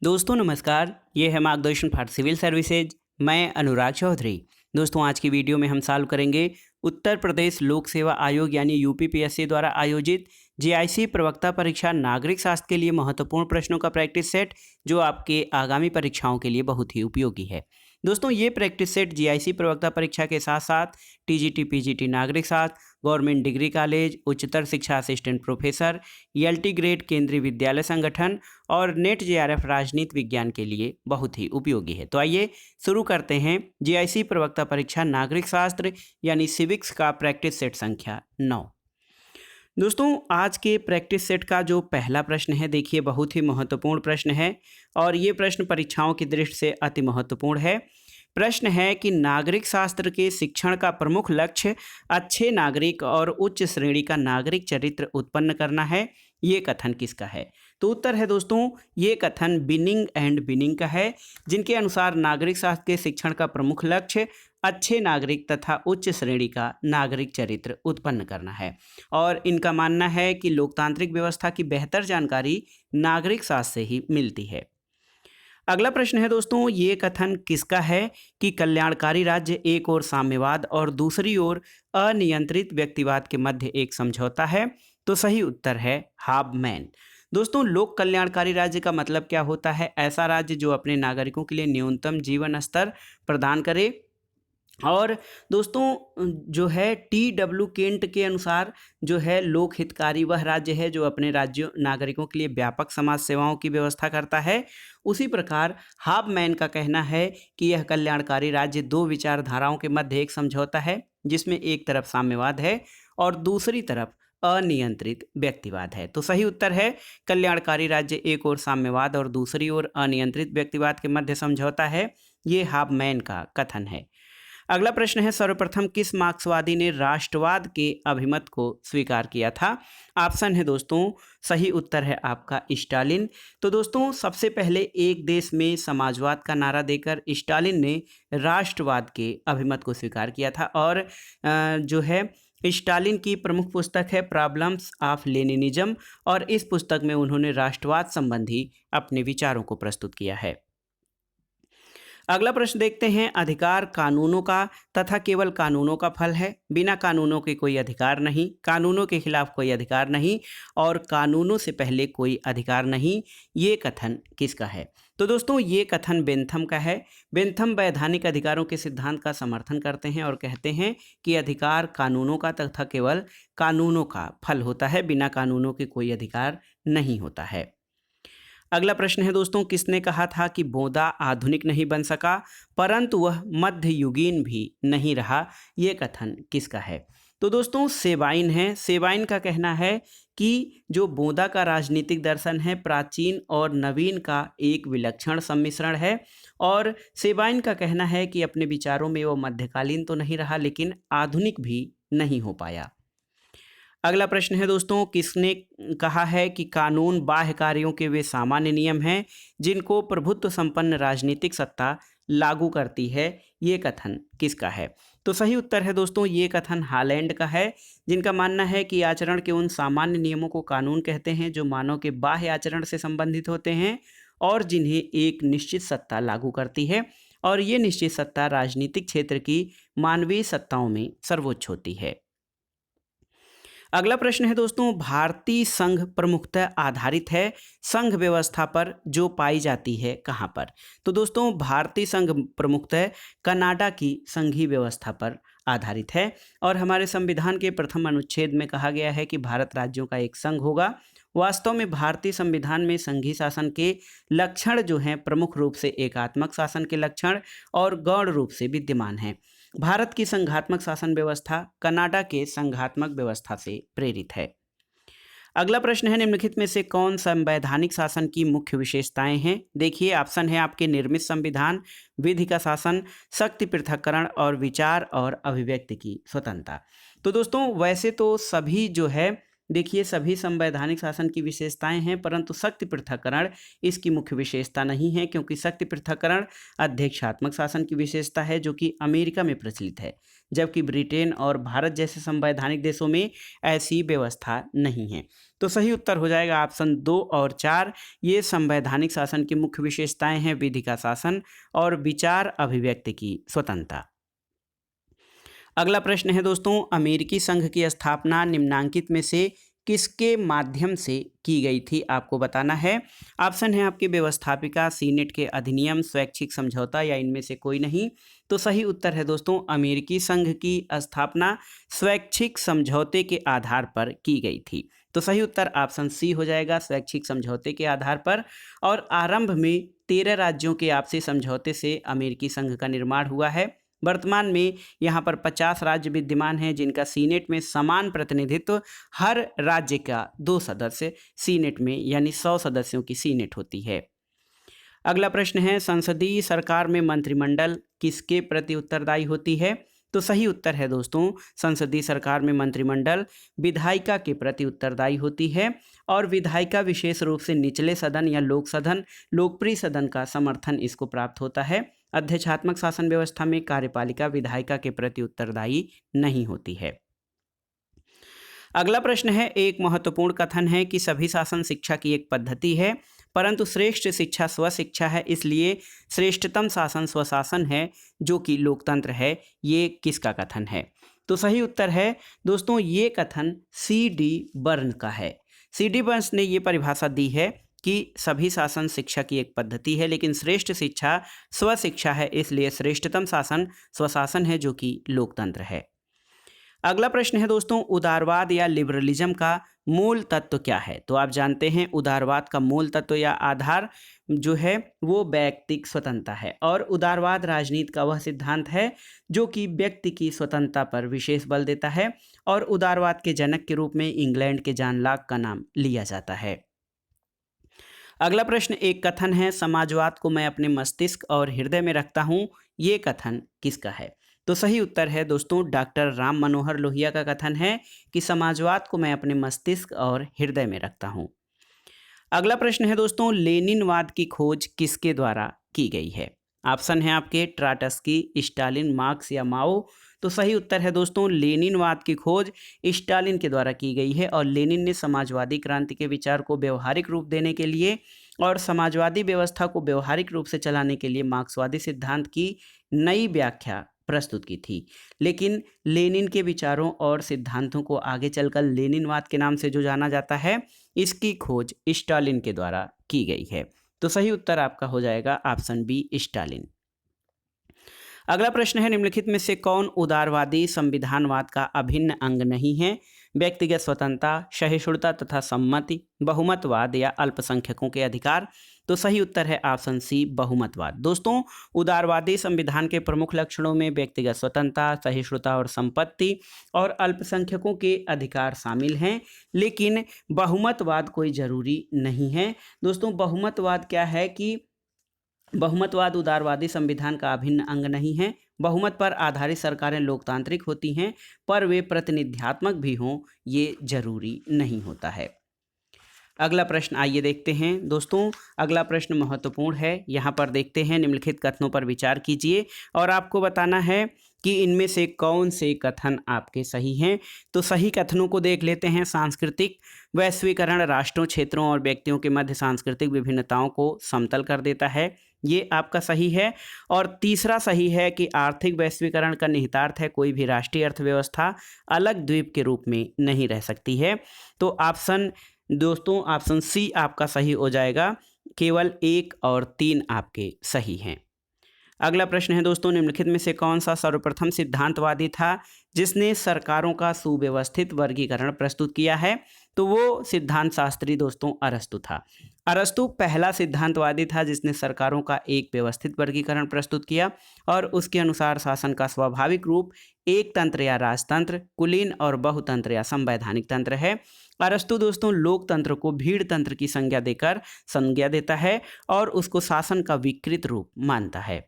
दोस्तों नमस्कार, ये है मार्गदर्शन फॉर सिविल सर्विसेज। मैं अनुराग चौधरी। दोस्तों आज की वीडियो में हम सॉल्व करेंगे उत्तर प्रदेश लोक सेवा आयोग यानी यूपीपीएससी द्वारा आयोजित जीआईसी प्रवक्ता परीक्षा नागरिक शास्त्र के लिए महत्वपूर्ण प्रश्नों का प्रैक्टिस सेट, जो आपके आगामी परीक्षाओं के लिए बहुत ही उपयोगी है। दोस्तों ये प्रैक्टिस सेट जीआईसी प्रवक्ता परीक्षा के साथ साथ टीजीटी पीजीटी नागरिक शास्त्र, गवर्नमेंट डिग्री कॉलेज, उच्चतर शिक्षा असिस्टेंट प्रोफेसर, एलटी ग्रेड केंद्रीय विद्यालय संगठन और नेट जेआरएफ राजनीति विज्ञान के लिए बहुत ही उपयोगी है। तो आइए शुरू करते हैं जीआईसी प्रवक्ता परीक्षा नागरिक शास्त्र यानी सिविक्स का प्रैक्टिस सेट संख्या 9। दोस्तों आज के प्रैक्टिस सेट का जो पहला प्रश्न है, देखिए बहुत ही महत्वपूर्ण प्रश्न है और ये प्रश्न परीक्षाओं की दृष्टि से अति महत्वपूर्ण है। प्रश्न है कि नागरिक शास्त्र के शिक्षण का प्रमुख लक्ष्य अच्छे नागरिक और उच्च श्रेणी का नागरिक चरित्र उत्पन्न करना है। ये कथन किसका है? तो उत्तर है दोस्तों, ये कथन बिनिंग एंड बिनिंग का है, जिनके अनुसार नागरिक शास्त्र के शिक्षण का प्रमुख लक्ष्य अच्छे नागरिक तथा उच्च श्रेणी का नागरिक चरित्र उत्पन्न करना है। और इनका मानना है कि लोकतांत्रिक व्यवस्था की बेहतर जानकारी नागरिक शास्त्र से ही मिलती है। अगला प्रश्न है दोस्तों, ये कथन किसका है कि कल्याणकारी राज्य एक ओर साम्यवाद और दूसरी ओर अनियंत्रित व्यक्तिवाद के मध्य एक समझौता है? तो सही उत्तर है हाबमैन। दोस्तों लोक कल्याणकारी राज्य का मतलब क्या होता है? ऐसा राज्य जो अपने नागरिकों के लिए न्यूनतम जीवन स्तर प्रदान करे। और दोस्तों जो है टी.डब्ल्यू. केंट के अनुसार जो है लोक हितकारी वह राज्य है जो अपने राज्यों नागरिकों के लिए व्यापक समाज सेवाओं की व्यवस्था करता है। उसी प्रकार हाबमैन का कहना है कि यह कल्याणकारी राज्य दो विचारधाराओं के मध्य एक समझौता है, जिसमें एक तरफ साम्यवाद है और दूसरी तरफ अनियंत्रित व्यक्तिवाद है। तो सही उत्तर है कल्याणकारी राज्य एक ओर साम्यवाद और दूसरी ओर अनियंत्रित व्यक्तिवाद के मध्य समझौता है। ये हाबमैन का कथन है। अगला प्रश्न है, सर्वप्रथम किस मार्क्सवादी ने राष्ट्रवाद के अभिमत को स्वीकार किया था? ऑप्शन है दोस्तों, सही उत्तर है आपका स्टालिन। तो दोस्तों सबसे पहले एक देश में समाजवाद का नारा देकर स्टालिन ने राष्ट्रवाद के अभिमत को स्वीकार किया था। और जो है स्टालिन की प्रमुख पुस्तक है प्रॉब्लम्स ऑफ लेनिनिज्म, और इस पुस्तक में उन्होंने राष्ट्रवाद संबंधी अपने विचारों को प्रस्तुत किया है। अगला प्रश्न देखते हैं, अधिकार कानूनों का तथा केवल कानूनों का फल है। बिना कानूनों के कोई अधिकार नहीं, कानूनों के खिलाफ कोई अधिकार नहीं और कानूनों से पहले कोई अधिकार नहीं। ये कथन किसका है? तो दोस्तों ये कथन बेंथम का है। बेंथम वैधानिक अधिकारों के सिद्धांत का समर्थन करते हैं और कहते हैं कि अधिकार कानूनों का तथा केवल कानूनों का फल होता है, बिना कानूनों के कोई अधिकार नहीं होता है। अगला प्रश्न है दोस्तों, किसने कहा था कि बोधा आधुनिक नहीं बन सका परंतु वह मध्ययुगीन भी नहीं रहा? ये कथन किसका है? तो दोस्तों सेबाइन है। सेबाइन का कहना है कि जो बोधा का राजनीतिक दर्शन है प्राचीन और नवीन का एक विलक्षण सम्मिश्रण है। और सेबाइन का कहना है कि अपने विचारों में वो मध्यकालीन तो नहीं रहा लेकिन आधुनिक भी नहीं हो पाया। अगला प्रश्न है दोस्तों, किसने कहा है कि कानून बाह्य कार्यों के वे सामान्य नियम हैं जिनको प्रभुत्व संपन्न राजनीतिक सत्ता लागू करती है? ये कथन किसका है? तो सही उत्तर है दोस्तों, ये कथन हालैंड का है, जिनका मानना है कि आचरण के उन सामान्य नियमों को कानून कहते हैं जो मानव के बाह्य आचरण से संबंधित होते हैं और जिन्हें एक निश्चित सत्ता लागू करती है। और ये निश्चित सत्ता राजनीतिक क्षेत्र की मानवीय सत्ताओं में सर्वोच्च होती है। अगला प्रश्न है दोस्तों, भारतीय संघ प्रमुखतः आधारित है संघ व्यवस्था पर जो पाई जाती है कहाँ पर? तो दोस्तों भारतीय संघ प्रमुखतः कनाडा की संघीय व्यवस्था पर आधारित है। और हमारे संविधान के प्रथम अनुच्छेद में कहा गया है कि भारत राज्यों का एक संघ होगा। वास्तव में भारतीय संविधान में संघीय शासन के लक्षण जो हैं प्रमुख रूप से एकात्मक शासन के लक्षण और गौण रूप से विद्यमान हैं। भारत की संघात्मक शासन व्यवस्था कनाडा के संघात्मक व्यवस्था से प्रेरित है। अगला प्रश्न है, निम्नलिखित में से कौन संवैधानिक शासन की मुख्य विशेषताएं हैं? देखिए ऑप्शन है आपके निर्मित संविधान, विधि का शासन, शक्ति पृथक्करण और विचार और अभिव्यक्ति की स्वतंत्रता। तो दोस्तों वैसे तो सभी जो है देखिए सभी संवैधानिक शासन की विशेषताएं हैं, परंतु शक्ति पृथक्करण इसकी मुख्य विशेषता नहीं है, क्योंकि शक्ति पृथक्करण अध्यक्षात्मक शासन की विशेषता है जो कि अमेरिका में प्रचलित है, जबकि ब्रिटेन और भारत जैसे संवैधानिक देशों में ऐसी व्यवस्था नहीं है। तो सही उत्तर हो जाएगा ऑप्शन 2 और 4। ये संवैधानिक शासन की मुख्य विशेषताएं हैं, विधि का शासन और विचार अभिव्यक्ति की स्वतंत्रता। अगला प्रश्न है दोस्तों, अमेरिकी संघ की स्थापना निम्नांकित में से किसके माध्यम से की गई थी, आपको बताना है। ऑप्शन है आपके व्यवस्थापिका, सीनेट के अधिनियम, स्वैच्छिक समझौता या इनमें से कोई नहीं। तो सही उत्तर है दोस्तों, अमेरिकी संघ की स्थापना स्वैच्छिक समझौते के आधार पर की गई थी। तो सही उत्तर ऑप्शन सी हो जाएगा, स्वैच्छिक समझौते के आधार पर। और आरंभ में 13 राज्यों के आपसी समझौते से अमेरिकी संघ का निर्माण हुआ है। वर्तमान में यहाँ पर 50 राज्य विद्यमान हैं, जिनका सीनेट में समान प्रतिनिधित्व, हर राज्य का 2 सदस्य सीनेट में, यानी 100 सदस्यों की सीनेट होती है। अगला प्रश्न है, संसदीय सरकार में मंत्रिमंडल किसके प्रति उत्तरदायी होती है। तो सही उत्तर है दोस्तों, संसदीय सरकार में मंत्रिमंडल विधायिका के प्रति उत्तरदायी होती है। और विधायिका विशेष रूप से निचले सदन या लोकप्रिय सदन का समर्थन इसको प्राप्त होता है। अध्यक्षात्मक शासन व्यवस्था में कार्यपालिका विधायिका के प्रति उत्तरदायी नहीं होती है। अगला प्रश्न है, एक महत्वपूर्ण कथन है कि सभी शासन शिक्षा की एक पद्धति है, परंतु श्रेष्ठ शिक्षा स्वशिक्षा है, इसलिए श्रेष्ठतम शासन स्वशासन है जो कि लोकतंत्र है। ये किसका कथन है। तो सही उत्तर है दोस्तों, ये कथन C.D. बर्न का है। C.D. बर्न ने ये परिभाषा दी है कि सभी शासन शिक्षा की एक पद्धति है, लेकिन श्रेष्ठ शिक्षा स्वशिक्षा है, इसलिए श्रेष्ठतम शासन स्वशासन है जो कि लोकतंत्र है। अगला प्रश्न है दोस्तों, उदारवाद या लिबरलिज्म का मूल तत्व क्या है। तो आप जानते हैं उदारवाद का मूल तत्व या आधार जो है वो व्यक्तिक स्वतंत्रता है, और उदारवाद राजनीति का वह सिद्धांत है जो कि व्यक्ति की स्वतंत्रता पर विशेष बल देता है। और उदारवाद के जनक के रूप में इंग्लैंड के जॉन लॉक का नाम लिया जाता है। अगला प्रश्न एक कथन है, समाजवाद को मैं अपने मस्तिष्क और हृदय में रखता हूँ, ये कथन किसका है। तो सही उत्तर है दोस्तों, डॉक्टर राम मनोहर लोहिया का कथन है कि समाजवाद को मैं अपने मस्तिष्क और हृदय में रखता हूँ। अगला प्रश्न है दोस्तों, लेनिनवाद की खोज किसके द्वारा की गई है। ऑप्शन है आपके ट्राटस्की, स्टालिन, मार्क्स या माओ। तो सही उत्तर है दोस्तों, लेनिनवाद की खोज स्टालिन के द्वारा की गई है। और लेनिन ने समाजवादी क्रांति के विचार को व्यवहारिक रूप देने के लिए और समाजवादी व्यवस्था को व्यवहारिक रूप से चलाने के लिए मार्क्सवादी सिद्धांत की नई व्याख्या प्रस्तुत की थी। लेकिन लेनिन के विचारों और सिद्धांतों को आगे चलकर लेनिनवाद के नाम से जो जाना जाता है, इसकी खोज स्टालिन के द्वारा की गई है। तो सही उत्तर आपका हो जाएगा ऑप्शन बी, स्टालिन। अगला प्रश्न है, निम्नलिखित में से कौन उदारवादी संविधानवाद का अभिन्न अंग नहीं है। व्यक्तिगत स्वतंत्रता, सहिष्णुता तथा सम्मति, बहुमतवाद या अल्पसंख्यकों के अधिकार। तो सही उत्तर है ऑप्शन सी, बहुमतवाद। दोस्तों, उदारवादी संविधान के प्रमुख लक्षणों में व्यक्तिगत स्वतंत्रता, सहिष्णुता और संपत्ति और अल्पसंख्यकों के अधिकार शामिल हैं, लेकिन बहुमतवाद कोई जरूरी नहीं है। दोस्तों, बहुमतवाद क्या है कि बहुमतवाद उदारवादी संविधान का अभिन्न अंग नहीं है। बहुमत पर आधारित सरकारें लोकतांत्रिक होती हैं, पर वे प्रतिनिध्यात्मक भी हों, ये जरूरी नहीं होता है। अगला प्रश्न आइए देखते हैं दोस्तों। अगला प्रश्न महत्वपूर्ण है, यहाँ पर देखते हैं, निम्नलिखित कथनों पर विचार कीजिए और आपको बताना है कि इनमें से कौन से कथन आपके सही हैं। तो सही कथनों को देख लेते हैं। सांस्कृतिक वैश्वीकरण राष्ट्रों, क्षेत्रों और व्यक्तियों के मध्य सांस्कृतिक विभिन्नताओं को समतल कर देता है, ये आपका सही है। और तीसरा सही है कि आर्थिक वैश्वीकरण का निहितार्थ है कोई भी राष्ट्रीय अर्थव्यवस्था अलग द्वीप के रूप में नहीं रह सकती है। तो दोस्तों ऑप्शन सी आपका सही हो जाएगा। केवल 1 और 3 आपके सही हैं। अगला प्रश्न है दोस्तों, निम्नलिखित में से कौन सा सर्वप्रथम सिद्धांतवादी था जिसने सरकारों का सुव्यवस्थित वर्गीकरण प्रस्तुत किया है। तो वो सिद्धांत शास्त्री दोस्तों अरस्तु था। अरस्तु पहला सिद्धांतवादी था जिसने सरकारों का एक व्यवस्थित वर्गीकरण प्रस्तुत किया और उसके अनुसार शासन का स्वाभाविक रूप एक तंत्र या राजतंत्र, कुलीन और बहुतंत्र या संवैधानिक तंत्र है। अरस्तु दोस्तों लोकतंत्र को भीड़ तंत्र की संज्ञा देता है और उसको शासन का विकृत रूप मानता है।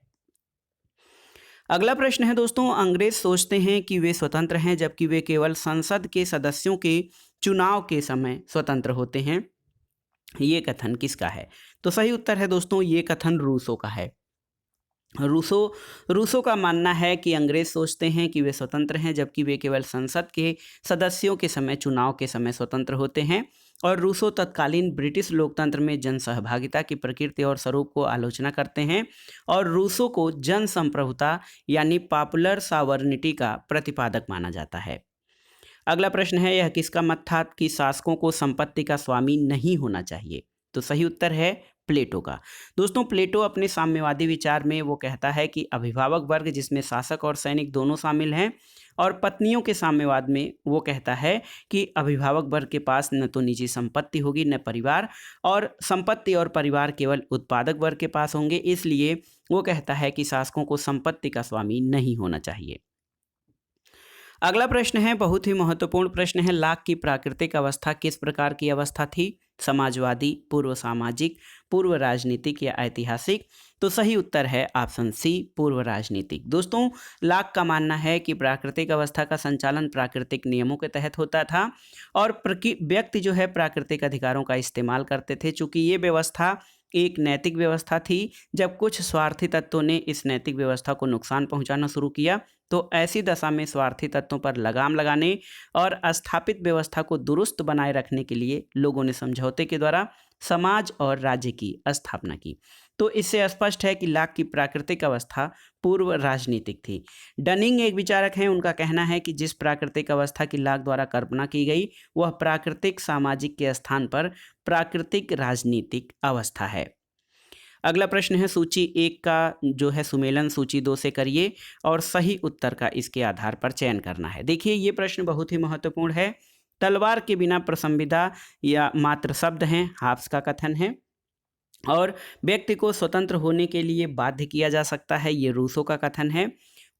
अगला प्रश्न है दोस्तों, अंग्रेज सोचते हैं कि वे स्वतंत्र हैं जबकि वे केवल संसद के सदस्यों के चुनाव के समय स्वतंत्र होते हैं। ये कथन किसका है? तो सही उत्तर है दोस्तों, ये कथन रूसो का है। रूसो का मानना है कि अंग्रेज सोचते हैं कि वे स्वतंत्र हैं, जबकि वे केवल संसद के सदस्यों के समय, चुनाव के समय स्वतंत्र होते हैं। और रूसो तत्कालीन ब्रिटिश लोकतंत्र में जन सहभागिता की प्रकृति और स्वरूप को आलोचना करते हैं, और रूसो को जन संप्रभुता यानी पॉपुलर सॉवरेनिटी का प्रतिपादक माना जाता है। अगला प्रश्न है, यह किसका मत था कि शासकों को संपत्ति का स्वामी नहीं होना चाहिए? तो सही उत्तर है प्लेटो का। दोस्तों, प्लेटो अपने साम्यवादी विचार में वो कहता है कि अभिभावक वर्ग, जिसमें शासक और सैनिक दोनों शामिल हैं, और पत्नियों के साम्यवाद में वो कहता है कि अभिभावक वर्ग के पास न तो निजी संपत्ति होगी न परिवार, और संपत्ति और परिवार केवल उत्पादक वर्ग के पास होंगे। इसलिए वो कहता है कि शासकों को संपत्ति का स्वामी नहीं होना चाहिए। अगला प्रश्न है, बहुत ही महत्वपूर्ण प्रश्न है, लाक की प्राकृतिक अवस्था किस प्रकार की अवस्था थी? समाजवादी, पूर्व सामाजिक, पूर्व राजनीतिक या ऐतिहासिक? तो सही उत्तर है ऑप्शन सी, पूर्व राजनीतिक। दोस्तों, लाक का मानना है कि प्राकृतिक अवस्था का संचालन प्राकृतिक नियमों के तहत होता था, और व्यक्ति जो है प्राकृतिक अधिकारों का इस्तेमाल करते थे। चूंकि ये व्यवस्था एक नैतिक व्यवस्था थी, जब कुछ स्वार्थी तत्वों ने इस नैतिक व्यवस्था को नुकसान पहुंचाना शुरू किया, तो ऐसी दशा में स्वार्थी तत्वों पर लगाम लगाने और स्थापित व्यवस्था को दुरुस्त बनाए रखने के लिए लोगों ने समझौते के द्वारा समाज और राज्य की स्थापना की। तो इससे स्पष्ट है कि लाक की प्राकृतिक अवस्था पूर्व राजनीतिक थी। डनिंग एक विचारक हैं, उनका कहना है कि जिस प्राकृतिक अवस्था की लाक द्वारा कल्पना की गई, वह प्राकृतिक सामाजिक के स्थान पर प्राकृतिक राजनीतिक अवस्था है। अगला प्रश्न है, सूची 1 का जो है सुमेलन सूची 2 से करिए और सही उत्तर का इसके आधार पर चयन करना है। देखिए, ये प्रश्न बहुत ही महत्वपूर्ण है। तलवार के बिना प्रसंविदा या मात्र शब्द हैं, हाब्स का कथन है। और व्यक्ति को स्वतंत्र होने के लिए बाध्य किया जा सकता है, ये रूसो का कथन है।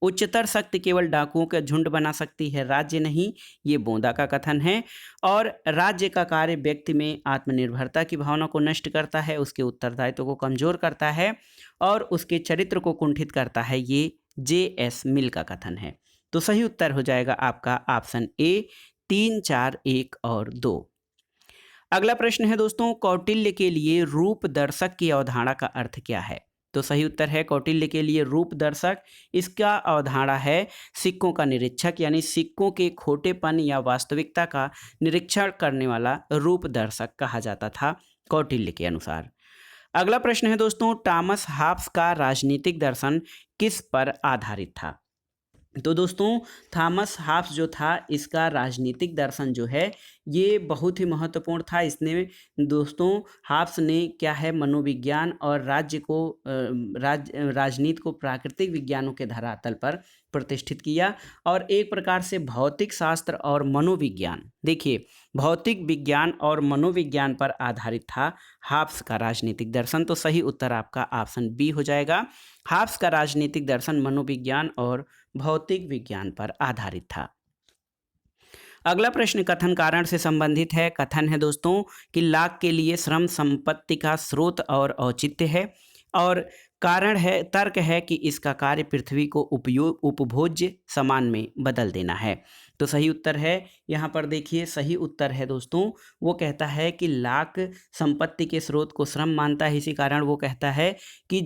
उच्चतर शक्ति केवल डाकुओं का झुंड बना सकती है, राज्य नहीं, ये बोंदा का कथन है। और राज्य का कार्य व्यक्ति में आत्मनिर्भरता की भावना को नष्ट करता है, उसके उत्तरदायित्व को कमजोर करता है और उसके चरित्र को कुंठित करता है, ये जे.एस. मिल का कथन है। तो सही उत्तर हो जाएगा आपका ऑप्शन ए, 3, 4, 1 और 2। अगला प्रश्न है दोस्तों, कौटिल्य के लिए रूप दर्शक की अवधारणा का अर्थ क्या है? तो सही उत्तर है कौटिल्य के लिए रूप दर्शक, इसका अवधारणा है सिक्कों का निरीक्षक, यानी सिक्कों के खोटेपन या वास्तविकता का निरीक्षण करने वाला रूप दर्शक कहा जाता था कौटिल्य के अनुसार। अगला प्रश्न है दोस्तों, टॉमस हॉब्स का राजनीतिक दर्शन किस पर आधारित था? तो दोस्तों, थॉमस हॉब्स जो था, इसका राजनीतिक दर्शन जो है ये बहुत ही महत्वपूर्ण था। इसने दोस्तों, हॉब्स ने क्या है, मनोविज्ञान और राज्य को राजनीति को प्राकृतिक विज्ञानों के धरातल पर प्रतिष्ठित किया, और एक प्रकार से भौतिक शास्त्र और मनोविज्ञान, देखिए भौतिक विज्ञान और मनोविज्ञान पर आधारित था हॉब्स का राजनीतिक दर्शन। तो सही उत्तर आपका ऑप्शन बी हो जाएगा। हॉब्स का राजनीतिक दर्शन मनोविज्ञान और भौतिक विज्ञान पर आधारित था। अगला प्रश्न कथन कारण से संबंधित है। कथन है दोस्तों कि लाक के लिए श्रम संपत्ति का स्रोत और औचित्य है, और कारण है, तर्क है कि इसका कार्य पृथ्वी को उपभोज्य सामान में बदल देना है। तो सही उत्तर है, यहाँ पर देखिए सही उत्तर है दोस्तों, वो कहता है कि लाक संपत्ति के स्रोत को श्रम मानता है। इसी कारण वो कहता है कि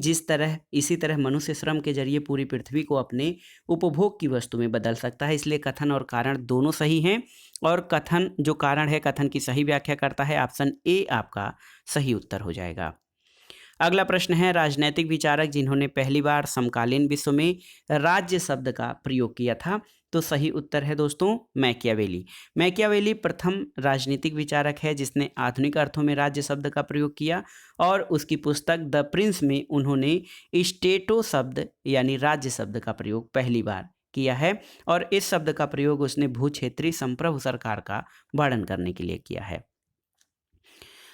इसी तरह मनुष्य श्रम के जरिए पूरी पृथ्वी को अपने उपभोग की वस्तु में बदल सकता है। इसलिए कथन और कारण दोनों सही हैं, और कथन जो कारण है, कथन की सही व्याख्या करता है। ऑप्शन ए आपका सही उत्तर हो जाएगा। अगला प्रश्न है, राजनैतिक विचारक जिन्होंने पहली बार समकालीन विश्व में राज्य शब्द का प्रयोग किया था? तो सही उत्तर है दोस्तों मैकियावेली। मैकियावेली प्रथम राजनीतिक विचारक है जिसने आधुनिक अर्थों में राज्य शब्द का प्रयोग किया, और उसकी पुस्तक द प्रिंस में उन्होंने स्टेटो शब्द यानी राज्य शब्द का प्रयोग पहली बार किया है, और इस शब्द का प्रयोग उसने भूक्षेत्रीय संप्रभु सरकार का वर्णन करने के लिए किया है।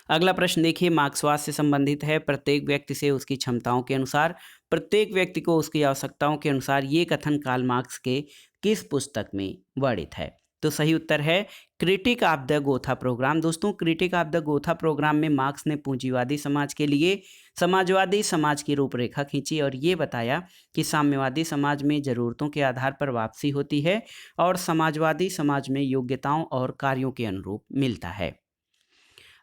अगला प्रश्न देखिए, मार्क्सवाद से संबंधित है। प्रत्येक व्यक्ति से उसकी क्षमताओं के अनुसार, प्रत्येक व्यक्ति को उसकी आवश्यकताओं के अनुसार, ये कथन कार्ल मार्क्स के किस पुस्तक में वर्णित है? तो सही उत्तर है critique of the Gotha programme. दोस्तों, critique of the Gotha programme में मार्क्स ने पूंजीवादी समाज के लिए समाजवादी समाज की रूपरेखा खींची और ये बताया कि साम्यवादी समाज में ज़रूरतों के आधार पर वापसी होती है और समाजवादी समाज में योग्यताओं और कार्यों के अनुरूप मिलता है।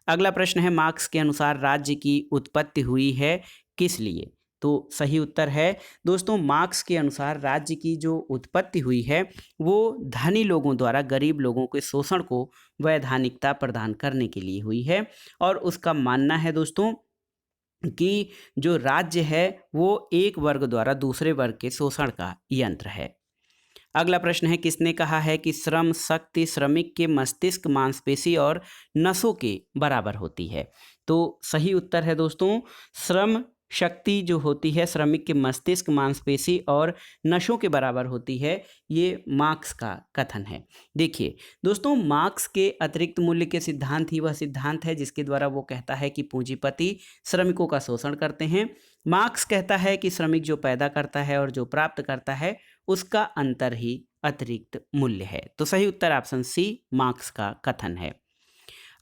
अगला प्रश्न है, मार्क्स के अनुसार राज्य की उत्पत्ति हुई है किस लिए? तो सही उत्तर है दोस्तों, मार्क्स के अनुसार राज्य की जो उत्पत्ति हुई है वो धनी लोगों द्वारा गरीब लोगों के शोषण को वैधानिकता प्रदान करने के लिए हुई है और उसका मानना है दोस्तों कि जो राज्य है वो एक वर्ग द्वारा दूसरे वर्ग के शोषण का यंत्र है। अगला प्रश्न है, किसने कहा है कि श्रम शक्ति श्रमिक के मस्तिष्क मांसपेशी और नसों के बराबर होती है? तो सही उत्तर है दोस्तों, श्रम शक्ति जो होती है श्रमिक के मस्तिष्क मांसपेशी और नसों के बराबर होती है, ये मार्क्स का कथन है। देखिए दोस्तों, मार्क्स के अतिरिक्त मूल्य के सिद्धांत ही वह सिद्धांत है जिसके द्वारा वो कहता है कि पूंजीपति श्रमिकों का शोषण करते हैं। मार्क्स कहता है कि श्रमिक जो पैदा करता है और जो प्राप्त करता है उसका अंतर ही अतिरिक्त मूल्य है। तो सही उत्तर ऑप्शन सी मार्क्स का कथन है।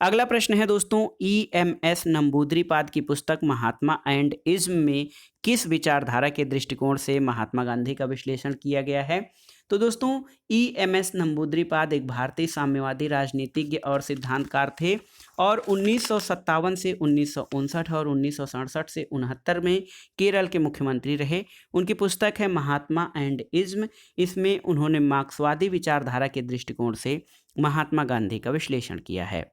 अगला प्रश्न है दोस्तों, EMS नंबूद्रीपाद की पुस्तक महात्मा एंड इज्म में किस विचारधारा के दृष्टिकोण से महात्मा गांधी का विश्लेषण किया गया है? तो दोस्तों, EMS नंबूद्रीपाद एक भारतीय साम्यवादी राजनीतिज्ञ और सिद्धांतकार थे और 1957 से 1959 और 1967 से 69 में केरल के मुख्यमंत्री रहे। उनकी पुस्तक है महात्मा एंड इज्म। इसमें उन्होंने मार्क्सवादी विचारधारा के दृष्टिकोण से महात्मा गांधी का विश्लेषण किया है।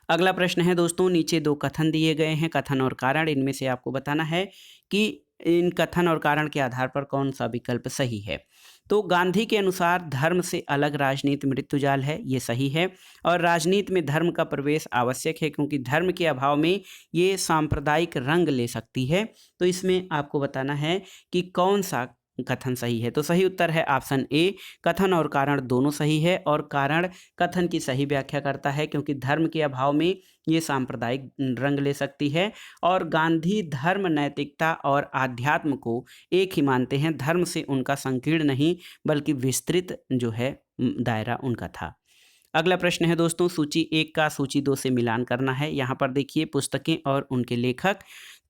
अगला प्रश्न है दोस्तों, नीचे दो कथन दिए गए हैं, कथन और कारण, इनमें से आपको बताना है कि इन कथन और कारण के आधार पर कौन सा विकल्प सही है। तो गांधी के अनुसार धर्म से अलग राजनीति मृत्युजाल है, ये सही है, और राजनीति में धर्म का प्रवेश आवश्यक है क्योंकि धर्म के अभाव में ये सांप्रदायिक रंग ले सकती है। तो इसमें आपको बताना है कि कौन सा कथन सही है। तो सही उत्तर है ऑप्शन ए, कथन और कारण दोनों सही है और कारण कथन की सही व्याख्या करता है क्योंकि धर्म के अभाव में ये सांप्रदायिक रंग ले सकती है और गांधी धर्म नैतिकता और आध्यात्म को एक ही मानते हैं। धर्म से उनका संकीर्ण नहीं बल्कि विस्तृत जो है दायरा उनका था। अगला प्रश्न है दोस्तों, सूची 1 का सूची 2 से मिलान करना है। यहाँ पर देखिए पुस्तकें और उनके लेखक।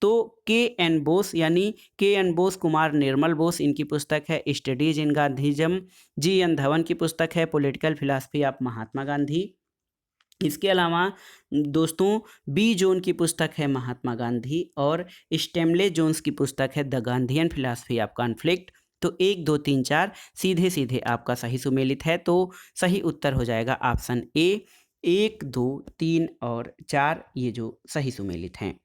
तो KN बोस यानी KN बोस कुमार निर्मल बोस, इनकी पुस्तक है स्टडीज इन गांधीज्म। GN धवन की पुस्तक है political philosophy of Mahatma Gandhi. इसके अलावा दोस्तों B जोन की पुस्तक है महात्मा गांधी और स्टेमले जोन्स की पुस्तक है the Gandhian philosophy of conflict. तो 1 2 3 4 सीधे सीधे आपका सही सुमेलित है। तो सही उत्तर हो जाएगा ऑप्शन ए, 1 2 3 और 4 ये जो सही सुमेलित हैं।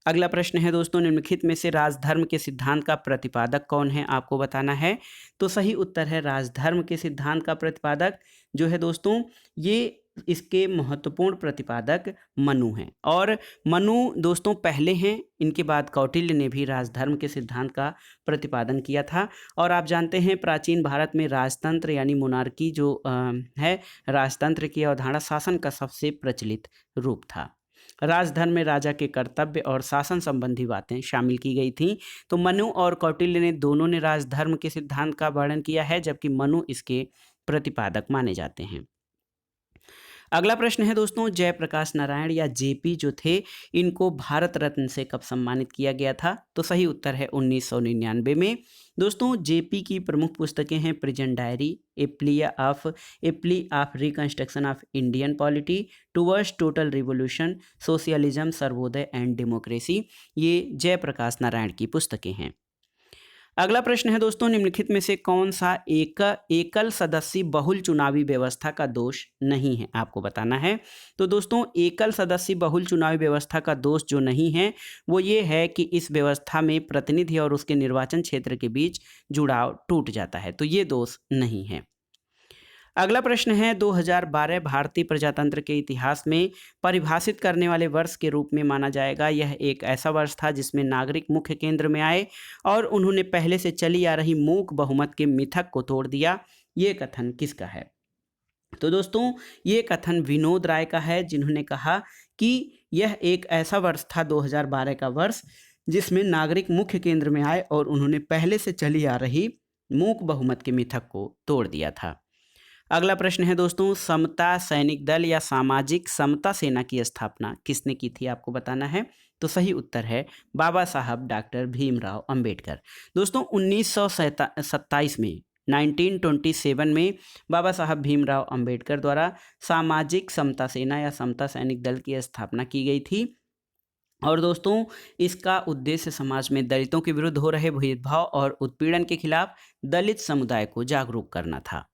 अगला प्रश्न है दोस्तों, निम्नलिखित में से राजधर्म के सिद्धांत का प्रतिपादक कौन है, आपको बताना है। तो सही उत्तर है राजधर्म के सिद्धांत का प्रतिपादक जो है दोस्तों, ये इसके महत्वपूर्ण प्रतिपादक मनु हैं और मनु दोस्तों पहले हैं, इनके बाद कौटिल्य ने भी राजधर्म के सिद्धांत का प्रतिपादन किया था। और आप जानते हैं प्राचीन भारत में राजतंत्र यानी मोनार्की जो है, राजतंत्र की अवधारणा शासन का सबसे प्रचलित रूप था। राजधर्म में राजा के कर्तव्य और शासन संबंधी बातें शामिल की गई थीं। तो मनु और कौटिल्य ने दोनों ने राजधर्म के सिद्धांत का वर्णन किया है जबकि मनु इसके प्रतिपादक माने जाते हैं। अगला प्रश्न है दोस्तों, जयप्रकाश नारायण या JP जो थे इनको भारत रत्न से कब सम्मानित किया गया था? तो सही उत्तर है 1999 में। दोस्तों JP की प्रमुख पुस्तकें हैं prison diary, A plea of reconstruction of Indian polity, towards total revolution, socialism, Sarvodaya and democracy. ये जयप्रकाश नारायण की पुस्तकें हैं। अगला प्रश्न है दोस्तों, निम्नलिखित में से कौन सा एकल सदस्यीय बहुल चुनावी व्यवस्था का दोष नहीं है, आपको बताना है। तो दोस्तों एकल सदस्यीय बहुल चुनावी व्यवस्था का दोष जो नहीं है वो ये है कि इस व्यवस्था में प्रतिनिधि और उसके निर्वाचन क्षेत्र के बीच जुड़ाव टूट जाता है, तो ये दोष नहीं है। अगला प्रश्न है 2012 भारतीय प्रजातंत्र के इतिहास में परिभाषित करने वाले वर्ष के रूप में माना जाएगा। यह एक ऐसा वर्ष था जिसमें नागरिक मुख्य केंद्र में आए और उन्होंने पहले से चली आ रही मूक बहुमत के मिथक को तोड़ दिया। ये कथन किसका है? तो दोस्तों ये कथन विनोद राय का है, जिन्होंने कहा कि यह एक ऐसा वर्ष था 2012 का वर्ष जिसमें नागरिक मुख्य केंद्र में आए और उन्होंने पहले से चली आ रही मूक बहुमत के मिथक को तोड़ दिया था। अगला प्रश्न है दोस्तों, समता सैनिक दल या सामाजिक समता सेना की स्थापना किसने की थी, आपको बताना है। तो सही उत्तर है बाबा साहब डॉक्टर भीमराव अंबेडकर। दोस्तों 1927 में 1927 में बाबा साहब भीमराव अंबेडकर द्वारा सामाजिक समता सेना या समता सैनिक दल की स्थापना की गई थी। और दोस्तों इसका उद्देश्य समाज में दलितों के विरुद्ध हो रहे भेदभाव और उत्पीड़न के खिलाफ दलित समुदाय को जागरूक करना था।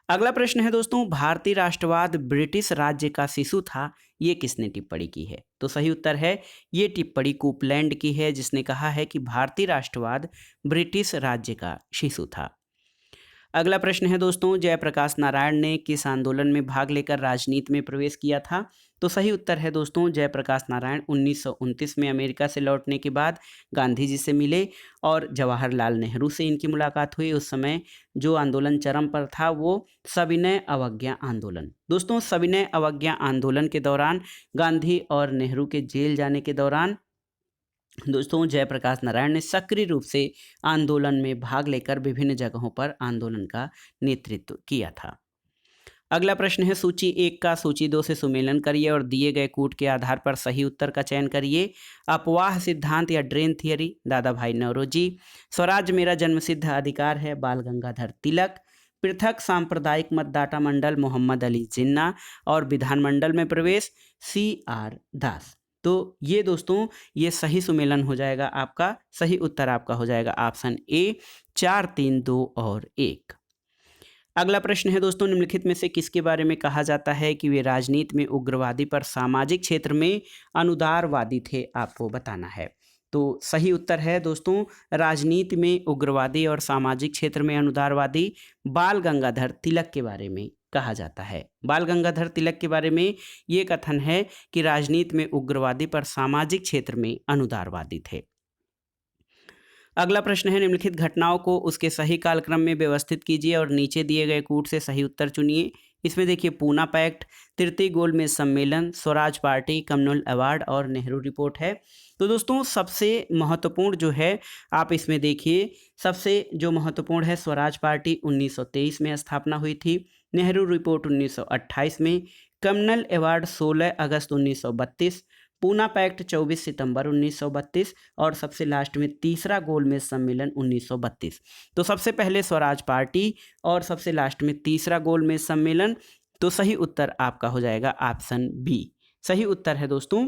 अगला प्रश्न है दोस्तों, भारतीय राष्ट्रवाद ब्रिटिश राज्य का शिशु था, ये किसने टिप्पणी की है। तो सही उत्तर है ये टिप्पणी कूपलैंड की है, जिसने कहा है कि भारतीय राष्ट्रवाद ब्रिटिश राज्य का शिशु था। अगला प्रश्न है दोस्तों, जयप्रकाश नारायण ने किस आंदोलन में भाग लेकर राजनीति में प्रवेश किया था। तो सही उत्तर है दोस्तों जयप्रकाश नारायण 1929 में अमेरिका से लौटने के बाद गांधी जी से मिले और जवाहरलाल नेहरू से इनकी मुलाकात हुई। उस समय जो आंदोलन चरम पर था वो सविनय अवज्ञा आंदोलन। दोस्तों सविनय अवज्ञा आंदोलन के दौरान गांधी और नेहरू के जेल जाने के दौरान दोस्तों जयप्रकाश नारायण ने सक्रिय रूप से आंदोलन में भाग लेकर विभिन्न जगहों पर आंदोलन का नेतृत्व किया था। अगला प्रश्न है, सूची 1 का सूची 2 से सुमेलन करिए और दिए गए कूट के आधार पर सही उत्तर का चयन करिए। अपवाह सिद्धांत या ड्रेन थियरी, दादा भाई नौरोजी। स्वराज मेरा जन्मसिद्ध अधिकार है, बाल गंगाधर तिलक। पृथक सांप्रदायिक मतदाता मंडल, मोहम्मद अली जिन्ना। और विधानमंडल में प्रवेश, CR दास। तो ये दोस्तों ये सही सुमेलन हो जाएगा आपका। सही उत्तर आपका हो जाएगा ऑप्शन ए 4, 3, 2 और 1। अगला प्रश्न है दोस्तों, निम्नलिखित में से किसके बारे में कहा जाता है कि वे राजनीति में उग्रवादी पर सामाजिक क्षेत्र में अनुदारवादी थे, आपको बताना है। तो सही उत्तर है दोस्तों राजनीति में उग्रवादी और सामाजिक क्षेत्र में अनुदारवादी बाल गंगाधर तिलक के बारे में कहा जाता है। बाल गंगाधर तिलक के बारे में ये कथन है कि राजनीति में उग्रवादी पर सामाजिक क्षेत्र में अनुदारवादी थे। अगला प्रश्न है, निम्नलिखित घटनाओं को उसके सही कालक्रम में व्यवस्थित कीजिए और नीचे दिए गए कूट से सही उत्तर चुनिए। इसमें देखिए पूना पैक्ट, तृतीय गोलमेज सम्मेलन, स्वराज पार्टी, कम्युनल अवार्ड और नेहरू रिपोर्ट है। तो दोस्तों सबसे महत्वपूर्ण जो है आप इसमें देखिए, सबसे जो महत्वपूर्ण है स्वराज पार्टी 1923 में स्थापना हुई थी, नेहरू रिपोर्ट 1928 में, कम्युनल अवार्ड 16 अगस्त 1932, पूना पैक्ट 24 सितंबर 1932 और सबसे लास्ट में तीसरा गोलमेज सम्मेलन 1932। तो सबसे पहले स्वराज पार्टी और सबसे लास्ट में तीसरा गोलमेज सम्मेलन। तो सही उत्तर आपका हो जाएगा ऑप्शन बी। सही उत्तर है दोस्तों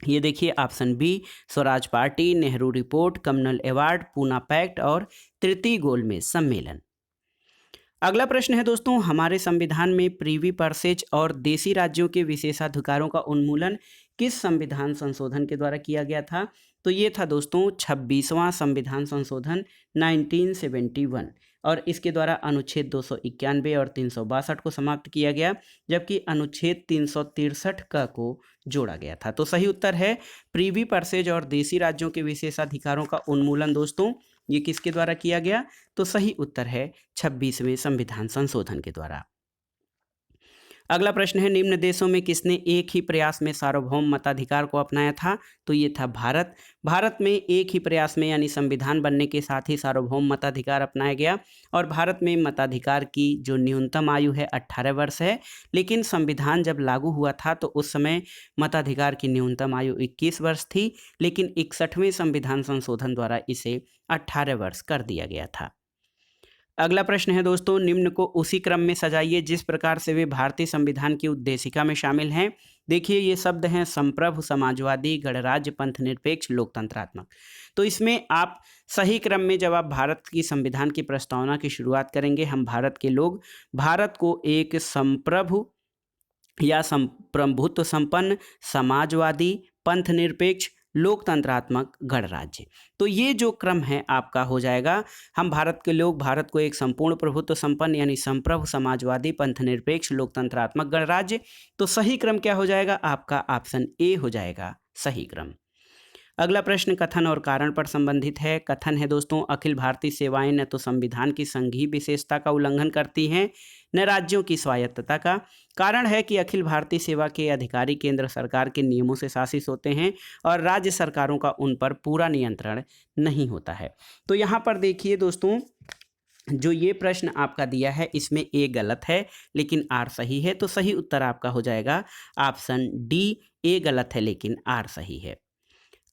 ये देखिए option B, Swaraj Party, Nehru Report, Communal Award, Poona Pact और तृतीय गोलमेज सम्मेलन। अगला प्रश्न है दोस्तों, हमारे संविधान में प्रीवी परसेज और देशी राज्यों के विशेषाधिकारों का उन्मूलन किस संविधान संशोधन के द्वारा किया गया था। तो ये था दोस्तों 26वां संविधान संशोधन 1971 और इसके द्वारा अनुच्छेद 291 और 362 को समाप्त किया गया, जबकि अनुच्छेद 363 का को जोड़ा गया था। तो सही उत्तर है प्रीवी परसेज और देशी राज्यों के विशेषाधिकारों का उन्मूलन दोस्तों ये किसके द्वारा किया गया। तो सही उत्तर है 26वें संविधान संशोधन के द्वारा। अगला प्रश्न है, निम्न देशों में किसने एक ही प्रयास में सार्वभौम मताधिकार को अपनाया था। तो ये था भारत। भारत में एक ही प्रयास में यानी संविधान बनने के साथ ही सार्वभौम मताधिकार अपनाया गया और भारत में मताधिकार की जो न्यूनतम आयु है 18 वर्ष है, लेकिन संविधान जब लागू हुआ था तो उस समय मताधिकार की न्यूनतम आयु 21 वर्ष थी, लेकिन 61वें संविधान संशोधन द्वारा इसे 18 वर्ष कर दिया गया था। अगला प्रश्न है दोस्तों, निम्न को उसी क्रम में सजाइए जिस प्रकार से वे भारतीय संविधान की उद्देशिका में शामिल हैं। देखिए ये शब्द हैं संप्रभु, समाजवादी, गणराज्य, पंथ निरपेक्ष, लोकतंत्रात्मक। तो इसमें आप सही क्रम में जब आप भारत की संविधान की प्रस्तावना की शुरुआत करेंगे, हम भारत के लोग भारत को एक संप्रभु या संप्रभुत्व संपन्न, समाजवादी, पंथ निरपेक्ष, लोकतंत्रात्मक, गणराज्य। तो ये जो क्रम है आपका हो जाएगा, हम भारत के लोग भारत को एक संपूर्ण प्रभुत्व संपन्न यानी संप्रभु, समाजवादी, पंथ निरपेक्ष, लोकतंत्रात्मक, गणराज्य। तो सही क्रम क्या हो जाएगा आपका ऑप्शन ए हो जाएगा सही क्रम। अगला प्रश्न कथन और कारण पर संबंधित है। कथन है दोस्तों, अखिल भारतीय सेवाएं न तो संविधान की संघीय विशेषता का उल्लंघन करती हैं न राज्यों की स्वायत्तता का। कारण है कि अखिल भारतीय सेवा के अधिकारी केंद्र सरकार के नियमों से शासित होते हैं और राज्य सरकारों का उन पर पूरा नियंत्रण नहीं होता है। तो यहाँ पर देखिए दोस्तों जो ये प्रश्न आपका दिया है इसमें ए गलत है लेकिन आर सही है, तो सही उत्तर आपका हो जाएगा ऑप्शन डी, ए गलत है लेकिन आर सही है।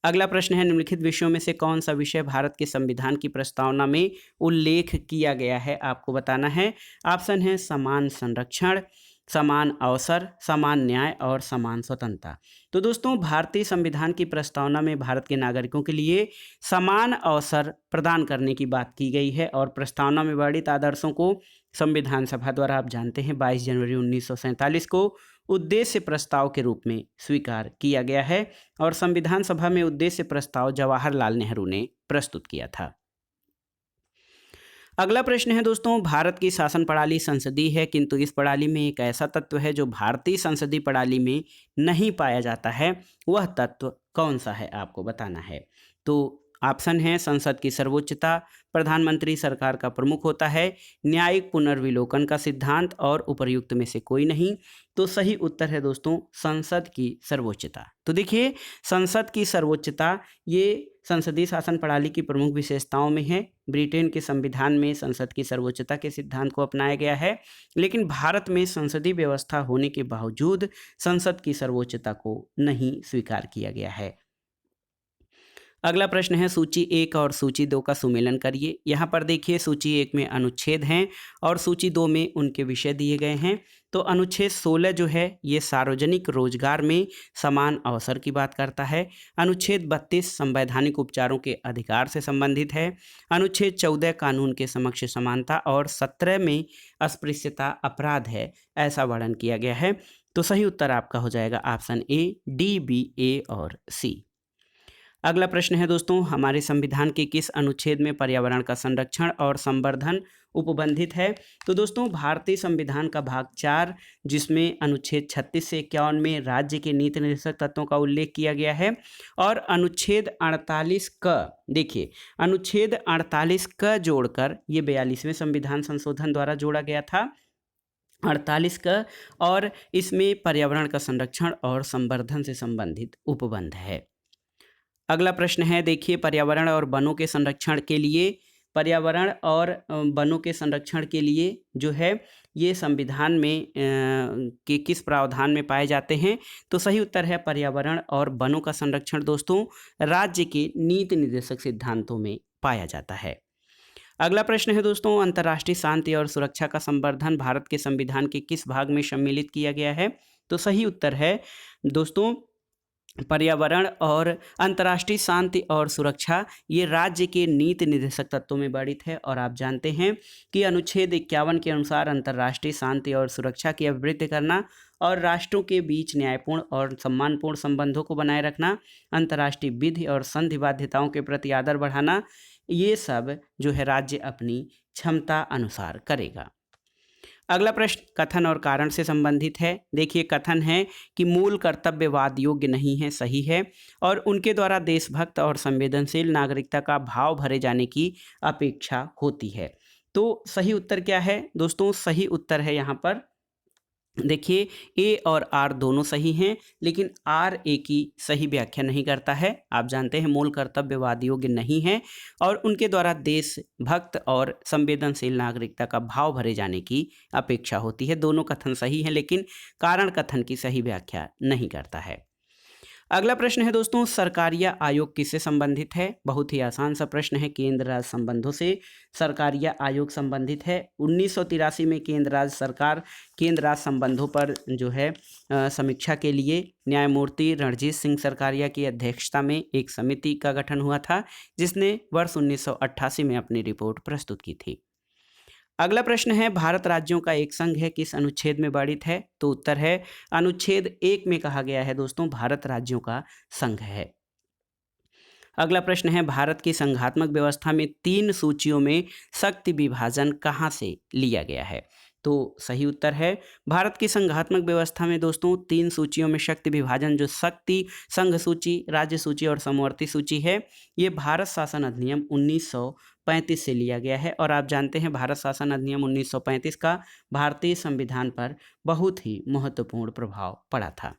अगला प्रश्न है, निम्नलिखित विषयों में से कौन सा विषय भारत के संविधान की प्रस्तावना में उल्लेख किया गया है, आपको बताना है। ऑप्शन है समान संरक्षण, समान अवसर, समान न्याय और समान स्वतंत्रता। तो दोस्तों भारतीय संविधान की प्रस्तावना में भारत के नागरिकों के लिए समान अवसर प्रदान करने की बात की गई है और प्रस्तावना में वर्णित आदर्शों को संविधान सभा द्वारा आप जानते हैं 22 जनवरी 1947 को उद्देश्य प्रस्ताव के रूप में स्वीकार किया गया है और संविधान सभा में उद्देश्य प्रस्ताव जवाहरलाल नेहरू ने प्रस्तुत किया था। अगला प्रश्न है दोस्तों, भारत की शासन प्रणाली संसदीय है किंतु इस प्रणाली में एक ऐसा तत्व है जो भारतीय संसदीय प्रणाली में नहीं पाया जाता है, वह तत्व कौन सा है, आपको बताना है। तो ऑप्शन है संसद की सर्वोच्चता, प्रधानमंत्री सरकार का प्रमुख होता है, न्यायिक पुनर्विलोकन का सिद्धांत और उपर्युक्त में से कोई नहीं। तो सही उत्तर है दोस्तों संसद की सर्वोच्चता। तो देखिए संसद की सर्वोच्चता ये संसदीय शासन प्रणाली की प्रमुख विशेषताओं में है। ब्रिटेन के संविधान में संसद की सर्वोच्चता के सिद्धांत को अपनाया गया है, लेकिन भारत में संसदीय व्यवस्था होने के बावजूद संसद की सर्वोच्चता को नहीं स्वीकार किया गया है। अगला प्रश्न है, सूची 1 और सूची 2 का सुमेलन करिए। यहाँ पर देखिए सूची 1 में अनुच्छेद हैं और सूची 2 में उनके विषय दिए गए हैं। तो अनुच्छेद 16 जो है ये सार्वजनिक रोजगार में समान अवसर की बात करता है। अनुच्छेद 32 संवैधानिक उपचारों के अधिकार से संबंधित है। अनुच्छेद 14 कानून के समक्ष समानता और 17 में अस्पृश्यता अपराध है, ऐसा वर्णन किया गया है। तो सही उत्तर आपका हो जाएगा ऑप्शन ए, डी, बी, ए और सी। अगला प्रश्न है दोस्तों, हमारे संविधान के किस अनुच्छेद में पर्यावरण का संरक्षण और संवर्धन उपबंधित है। तो दोस्तों भारतीय संविधान का भाग 4 जिसमें अनुच्छेद 36 से 51 में राज्य के नीति निर्देशक तत्वों का उल्लेख किया गया है और अनुच्छेद 48 क, देखिए अनुच्छेद 48 क जोड़कर ये 42वें संविधान संशोधन द्वारा जोड़ा गया था 48 का, और इसमें पर्यावरण का संरक्षण और संवर्धन से संबंधित उपबंध है। अगला प्रश्न है देखिए, पर्यावरण और वनों के संरक्षण के लिए जो है ये संविधान में के किस प्रावधान में पाए जाते हैं। तो सही उत्तर है पर्यावरण और वनों का संरक्षण दोस्तों राज्य के नीति निर्देशक सिद्धांतों में पाया जाता है। अगला प्रश्न है दोस्तों, अंतर्राष्ट्रीय शांति और सुरक्षा का संवर्धन भारत के संविधान के किस भाग में सम्मिलित किया गया है। तो सही उत्तर है दोस्तों पर्यावरण और अंतर्राष्ट्रीय शांति और सुरक्षा ये राज्य के नीति निर्देशक तत्वों में वर्णित है और आप जानते हैं कि अनुच्छेद 51 के अनुसार अंतर्राष्ट्रीय शांति और सुरक्षा की अभिवृद्धि करना और राष्ट्रों के बीच न्यायपूर्ण और सम्मानपूर्ण संबंधों को बनाए रखना, अंतर्राष्ट्रीय विधि और संधि बाध्यताओं के प्रति आदर बढ़ाना, ये सब जो है राज्य अपनी क्षमता अनुसार करेगा। अगला प्रश्न कथन और कारण से संबंधित है। देखिए कथन है कि मूल कर्तव्यवाद योग्य नहीं है, सही है, और उनके द्वारा देशभक्त और संवेदनशील नागरिकता का भाव भरे जाने की अपेक्षा होती है। तो सही उत्तर क्या है दोस्तों, सही उत्तर है यहाँ पर देखिए ए और आर दोनों सही हैं, लेकिन आर ए की सही व्याख्या नहीं करता है। आप जानते हैं मूल कर्तव्यवाद योग्य नहीं है और उनके द्वारा देशभक्त और संवेदनशील नागरिकता का भाव भरे जाने की अपेक्षा होती है। दोनों कथन सही हैं, लेकिन कारण कथन की सही व्याख्या नहीं करता है। अगला प्रश्न है दोस्तों, सरकारिया आयोग किससे संबंधित है। बहुत ही आसान सा प्रश्न है, केंद्र राज्य संबंधों से सरकारिया आयोग संबंधित है। 1983 में केंद्र राज्य सरकार केंद्र राज्य संबंधों पर जो है समीक्षा के लिए न्यायमूर्ति रणजीत सिंह सरकारिया की अध्यक्षता में एक समिति का गठन हुआ था, जिसने वर्ष 1988 में अपनी रिपोर्ट प्रस्तुत की थी। अगला प्रश्न है, भारत राज्यों का एक संघ है, किस अनुच्छेद में वर्णित है। तो उत्तर है अनुच्छेद 1 में कहा गया है दोस्तों भारत राज्यों का संघ है। अगला प्रश्न है, भारत की संघात्मक व्यवस्था में 3 सूचियों में शक्ति विभाजन कहाँ से लिया गया है। तो सही उत्तर है भारत की संघात्मक व्यवस्था में दोस्तों 3 सूचियों में शक्ति विभाजन जो शक्ति संघ सूची, राज्य सूची और समवर्ती सूची है, ये भारत शासन अधिनियम 1935 से लिया गया है। और आप जानते हैं भारत शासन अधिनियम 1935 का भारतीय संविधान पर बहुत ही महत्वपूर्ण प्रभाव पड़ा था।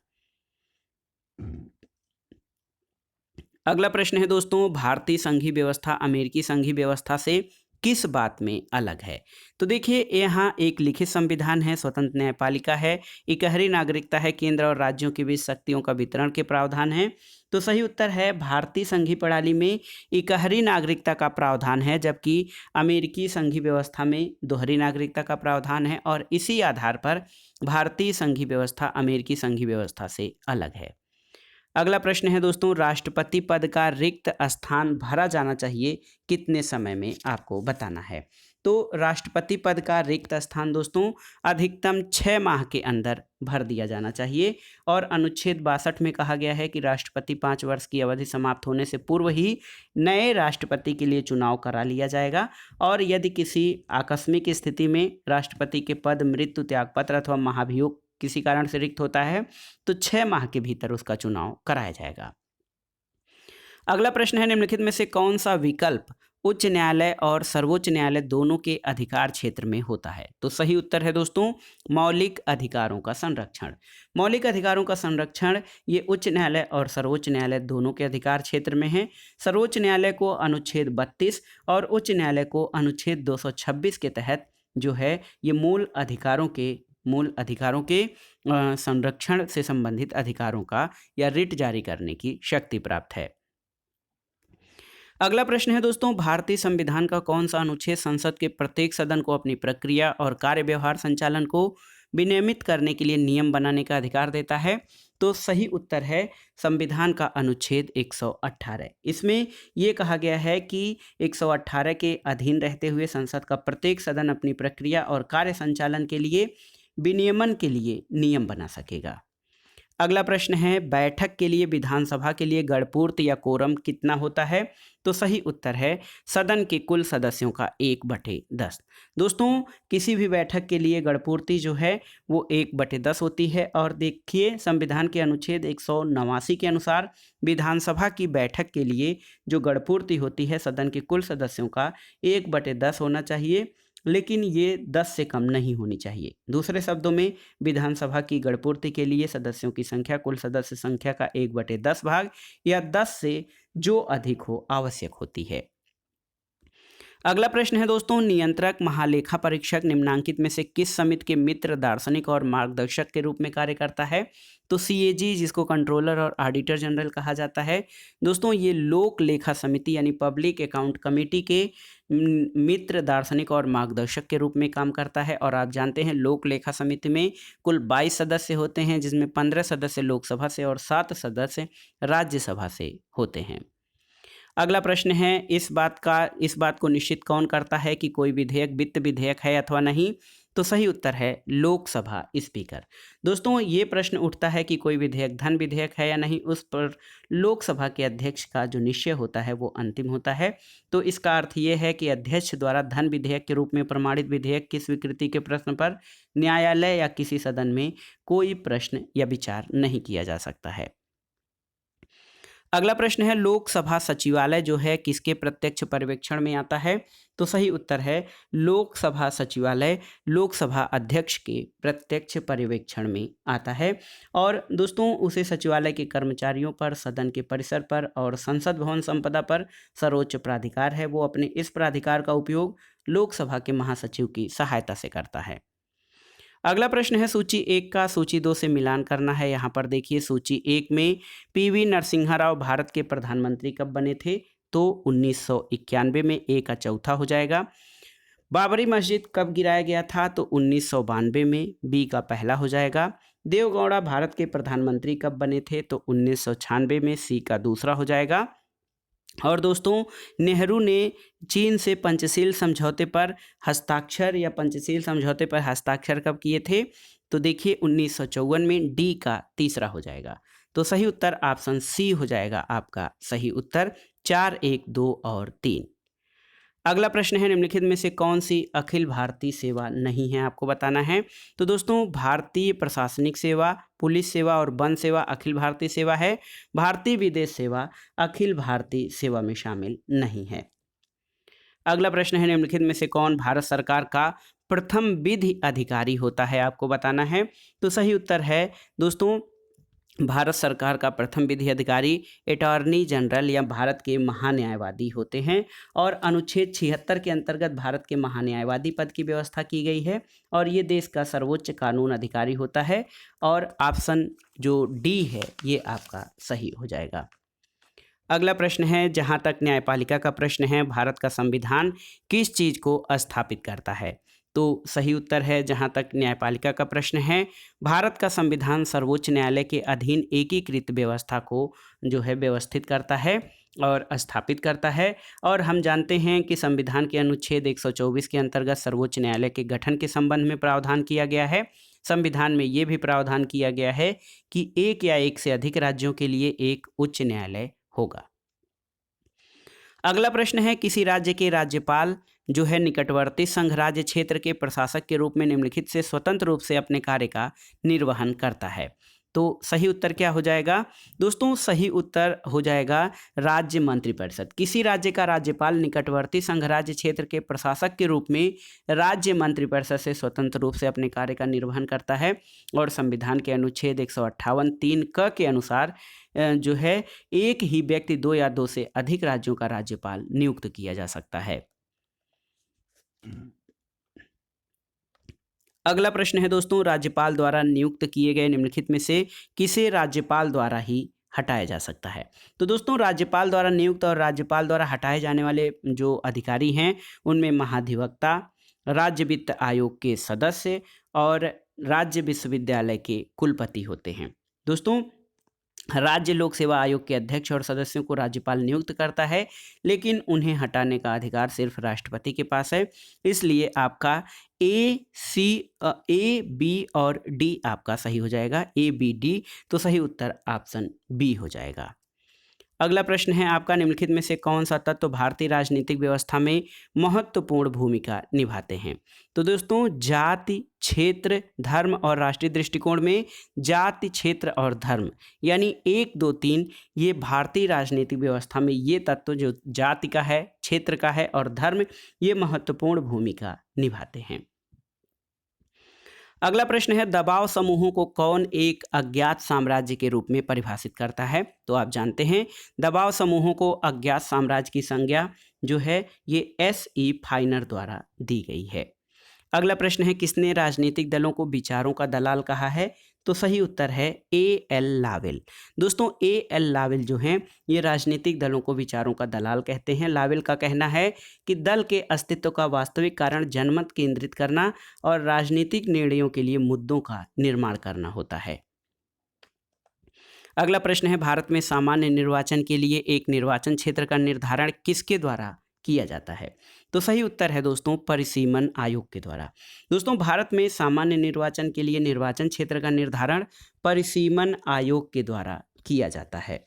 अगला प्रश्न है दोस्तों, भारतीय संघीय व्यवस्था अमेरिकी संघीय व्यवस्था से किस बात में अलग है? तो देखिए यहाँ एक लिखित संविधान है, स्वतंत्र न्यायपालिका है, इकहरी नागरिकता है, केंद्र और राज्यों के बीच शक्तियों का वितरण के प्रावधान है। तो सही उत्तर है भारतीय संघीय प्रणाली में इकहरी नागरिकता का प्रावधान है, जबकि अमेरिकी संघीय व्यवस्था में दोहरी नागरिकता का प्रावधान है और इसी आधार पर भारतीय संघीय व्यवस्था अमेरिकी संघीय व्यवस्था से अलग है। अगला प्रश्न है दोस्तों, राष्ट्रपति पद का रिक्त स्थान भरा जाना चाहिए कितने समय में? आपको बताना है। तो राष्ट्रपति पद का रिक्त स्थान दोस्तों अधिकतम 6 माह के अंदर भर दिया जाना चाहिए और अनुच्छेद 62 में कहा गया है कि राष्ट्रपति 5 वर्ष की अवधि समाप्त होने से पूर्व ही नए राष्ट्रपति के लिए चुनाव करा लिया जाएगा और यदि किसी आकस्मिक स्थिति में राष्ट्रपति के पद मृत्यु, त्यागपत्र अथवा महाभियोग किसी कारण से रिक्त होता है तो 6 माह के भीतर उसका चुनाव कराया जाएगा। अगला प्रश्न है, निम्नलिखित में से कौन सा विकल्प उच्च न्यायालय और सर्वोच्च न्यायालय दोनों के अधिकार क्षेत्र में होता है? तो सही उत्तर है दोस्तों मौलिक अधिकारों का संरक्षण। मौलिक अधिकारों का संरक्षण ये उच्च न्यायालय और सर्वोच्च न्यायालय दोनों के अधिकार क्षेत्र में है। सर्वोच्च न्यायालय को अनुच्छेद 32 और उच्च न्यायालय को अनुच्छेद 226 के तहत जो है ये मूल अधिकारों के संरक्षण से संबंधित अधिकारों का या रिट जारी करने की शक्ति प्राप्त है। अगला प्रश्न है दोस्तों, भारतीय संविधान का कौन सा अनुच्छेद संसद के प्रत्येक सदन को अपनी प्रक्रिया और कार्य व्यवहार संचालन को विनियमित करने के लिए नियम बनाने का अधिकार देता है? तो सही उत्तर है संविधान का अनुच्छेद 118। इसमें यह कहा गया है कि 118 के अधीन रहते हुए संसद का प्रत्येक सदन अपनी प्रक्रिया और कार्य संचालन के लिए विनियमन के लिए नियम बना सकेगा। अगला प्रश्न है, बैठक के लिए विधानसभा के लिए गणपूर्त या कोरम कितना होता है? तो सही उत्तर है सदन के कुल सदस्यों का 1/10। दोस्तों किसी भी बैठक के लिए गणपूर्ति जो है वो 1/10 होती है और देखिए संविधान के अनुच्छेद 189 के अनुसार विधानसभा की बैठक के लिए जो गणपूर्ति होती है सदन के कुल सदस्यों का 1/10 होना चाहिए, लेकिन ये 10 से कम नहीं होनी चाहिए। दूसरे शब्दों में विधानसभा की गणपूर्ति के लिए सदस्यों की संख्या कुल सदस्य संख्या का 1/10 भाग या 10 से जो अधिक हो आवश्यक होती है। अगला प्रश्न है दोस्तों, नियंत्रक महालेखा परीक्षक निम्नांकित में से किस समिति के मित्र, दार्शनिक और मार्गदर्शक के रूप में कार्य करता है? तो CAG जिसको कंट्रोलर और ऑडिटर जनरल कहा जाता है दोस्तों ये लोक लेखा समिति यानी पब्लिक अकाउंट कमेटी के मित्र, दार्शनिक और मार्गदर्शक के रूप में काम करता है। और आप जानते हैं लोक लेखा समिति में कुल 22 सदस्य होते हैं, जिसमें 15 सदस्य लोकसभा से और 7 सदस्य राज्यसभा से होते हैं। अगला प्रश्न है, इस बात को निश्चित कौन करता है कि कोई विधेयक वित्त विधेयक है अथवा नहीं? तो सही उत्तर है लोकसभा स्पीकर। दोस्तों ये प्रश्न उठता है कि कोई विधेयक धन विधेयक है या नहीं, उस पर लोकसभा के अध्यक्ष का जो निश्चय होता है वो अंतिम होता है। तो इसका अर्थ ये है कि अध्यक्ष द्वारा धन विधेयक के रूप में प्रमाणित विधेयक की स्वीकृति के प्रश्न पर न्यायालय या किसी सदन में कोई प्रश्न या विचार नहीं किया जा सकता है। अगला प्रश्न है, लोकसभा सचिवालय जो है किसके प्रत्यक्ष पर्यवेक्षण में आता है? तो सही उत्तर है लोकसभा सचिवालय लोकसभा अध्यक्ष के प्रत्यक्ष पर्यवेक्षण में आता है। और दोस्तों उसे सचिवालय के कर्मचारियों पर, सदन के परिसर पर और संसद भवन संपदा पर सर्वोच्च प्राधिकार है। वो अपने इस प्राधिकार का उपयोग लोकसभा के महासचिव की सहायता से करता है। अगला प्रश्न है, सूची 1 का सूची 2 से मिलान करना है। यहाँ पर देखिए सूची 1 में PV नरसिम्हा राव भारत के प्रधानमंत्री कब बने थे? तो 1991 में। A का चौथा हो जाएगा। बाबरी मस्जिद कब गिराया गया था? तो 1992 में। B का पहला हो जाएगा। देवगौड़ा भारत के प्रधानमंत्री कब बने थे? तो 1996 में। C का दूसरा हो जाएगा। और दोस्तों नेहरू ने चीन से पंचशील समझौते पर हस्ताक्षर कब किए थे? तो देखिए 1954 में। D का तीसरा हो जाएगा। तो सही उत्तर ऑप्शन C हो जाएगा आपका सही उत्तर। 4, 1, 2 और 3। अगला प्रश्न है, निम्नलिखित में से कौन सी अखिल भारतीय सेवा नहीं है? आपको बताना है। तो दोस्तों भारतीय प्रशासनिक सेवा, पुलिस सेवा और वन सेवा अखिल भारतीय सेवा है। भारतीय विदेश सेवा अखिल भारतीय सेवा में शामिल नहीं है। अगला प्रश्न है, निम्नलिखित में से कौन भारत सरकार का प्रथम विधि अधिकारी होता है? आपको बताना है। तो सही उत्तर है दोस्तों भारत सरकार का प्रथम विधि अधिकारी अटॉर्नी जनरल या भारत के महान्यायवादी होते हैं। और अनुच्छेद 76 के अंतर्गत भारत के महान्यायवादी पद की व्यवस्था की गई है और ये देश का सर्वोच्च कानून अधिकारी होता है। और ऑप्शन जो डी है ये आपका सही हो जाएगा। अगला प्रश्न है, जहां तक न्यायपालिका का प्रश्न है, भारत का संविधान किस चीज़ को स्थापित करता है? तो सही उत्तर है, जहां तक न्यायपालिका का प्रश्न है, भारत का संविधान सर्वोच्च न्यायालय के अधीन एकीकृत व्यवस्था को जो है व्यवस्थित करता है और स्थापित करता है। और हम जानते हैं कि संविधान के अनुच्छेद 124 के अंतर्गत सर्वोच्च न्यायालय के गठन के संबंध में प्रावधान किया गया है। संविधान में ये भी प्रावधान किया गया है कि एक या एक से अधिक राज्यों के लिए एक उच्च न्यायालय होगा। अगला प्रश्न है, किसी राज्य के राज्यपाल जो है निकटवर्ती संघ राज्य क्षेत्र के प्रशासक के रूप में निम्नलिखित से स्वतंत्र रूप से अपने कार्य का निर्वहन करता है? तो सही उत्तर क्या हो जाएगा दोस्तों? सही उत्तर हो जाएगा राज्य मंत्रिपरिषद। किसी राज्य का राज्यपाल निकटवर्ती संघ राज्य क्षेत्र के प्रशासक के रूप में राज्य मंत्रिपरिषद से स्वतंत्र रूप से अपने कार्य का निर्वहन करता है। और संविधान के अनुच्छेद 158(3) क के अनुसार जो है एक ही व्यक्ति 2 या 2 से अधिक राज्यों का राज्यपाल नियुक्त किया जा सकता है। अगला प्रश्न है दोस्तों, राज्यपाल द्वारा नियुक्त किए गए निम्नलिखित में से किसे राज्यपाल द्वारा ही हटाया जा सकता है? तो दोस्तों, राज्यपाल द्वारा नियुक्त और राज्यपाल द्वारा हटाए जाने वाले जो अधिकारी हैं उनमें महाधिवक्ता, राज्य वित्त आयोग के सदस्य और राज्य विश्वविद्यालय के कुलपति होते हैं। दोस्तों, राज्य लोक सेवा आयोग के अध्यक्ष और सदस्यों को राज्यपाल नियुक्त करता है, लेकिन उन्हें हटाने का अधिकार सिर्फ राष्ट्रपति के पास है। इसलिए आपका ए, बी और डी आपका सही हो जाएगा, ए, बी, डी। तो सही उत्तर ऑप्शन बी हो जाएगा। अगला प्रश्न है आपका, निम्नलिखित में से कौन सा तत्व भारतीय राजनीतिक व्यवस्था में महत्वपूर्ण भूमिका निभाते हैं? तो दोस्तों, जाति, क्षेत्र, धर्म और राष्ट्रीय दृष्टिकोण में जाति, क्षेत्र और धर्म यानी 1, 2, 3 ये भारतीय राजनीतिक व्यवस्था में ये तत्व जो जाति का है, क्षेत्र का है और धर्म ये महत्वपूर्ण भूमिका निभाते हैं। अगला प्रश्न है, दबाव समूहों को कौन एक अज्ञात साम्राज्य के रूप में परिभाषित करता है? तो आप जानते हैं दबाव समूहों को अज्ञात साम्राज्य की संज्ञा जो है ये S.E. फाइनर द्वारा दी गई है। अगला प्रश्न है, किसने राजनीतिक दलों को विचारों का दलाल कहा है? तो सही उत्तर है A.L. लावेल। दोस्तों, A.L. लावेल जो हैं ये राजनीतिक दलों को विचारों का दलाल कहते हैं। लावेल का कहना है कि दल के अस्तित्व का वास्तविक कारण जनमत केंद्रित करना और राजनीतिक निर्णयों के लिए मुद्दों का निर्माण करना होता है। अगला प्रश्न है, भारत में सामान्य निर्वाचन के लिए एक निर्वाचन क्षेत्र का निर्धारण किसके द्वारा किया जाता है? तो सही उत्तर है दोस्तों परिसीमन आयोग के द्वारा। दोस्तों, भारत में सामान्य निर्वाचन के लिए निर्वाचन क्षेत्र का निर्धारण परिसीमन आयोग के द्वारा किया जाता है।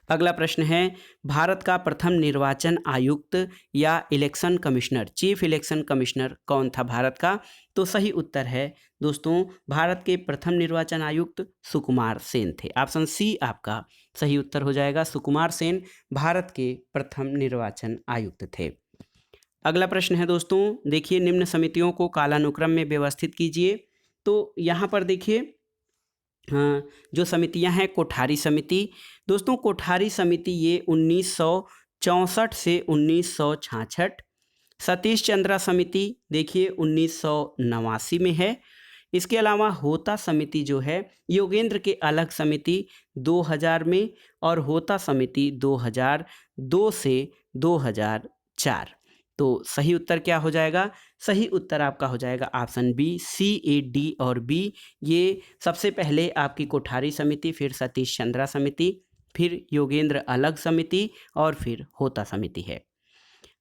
अगला प्रश्न है, भारत का प्रथम निर्वाचन आयुक्त या election commissioner, chief election commissioner कौन था भारत का? तो सही उत्तर है दोस्तों भारत के प्रथम निर्वाचन आयुक्त सुकुमार सेन थे। ऑप्शन सी आपका सही उत्तर हो जाएगा, सुकुमार सेन भारत के प्रथम निर्वाचन आयुक्त थे। अगला प्रश्न है दोस्तों, देखिए निम्न समितियों को कालानुक्रम में व्यवस्थित कीजिए। तो यहाँ पर देखिए जो समितियां हैं, कोठारी समिति। दोस्तों, कोठारी समिति ये 1964 से 1966। सतीश चंद्रा समिति देखिए 1989 में है। इसके अलावा होता समिति जो है योगेंद्र के अलग समिति 2000 में और होता समिति 2002 से 2004। तो सही उत्तर क्या हो जाएगा? सही उत्तर आपका हो जाएगा option B, C, A, D और B। ये सबसे पहले आपकी कोठारी समिति, फिर सतीश चंद्रा समिति, फिर योगेंद्र अलग समिति और फिर होता समिति है।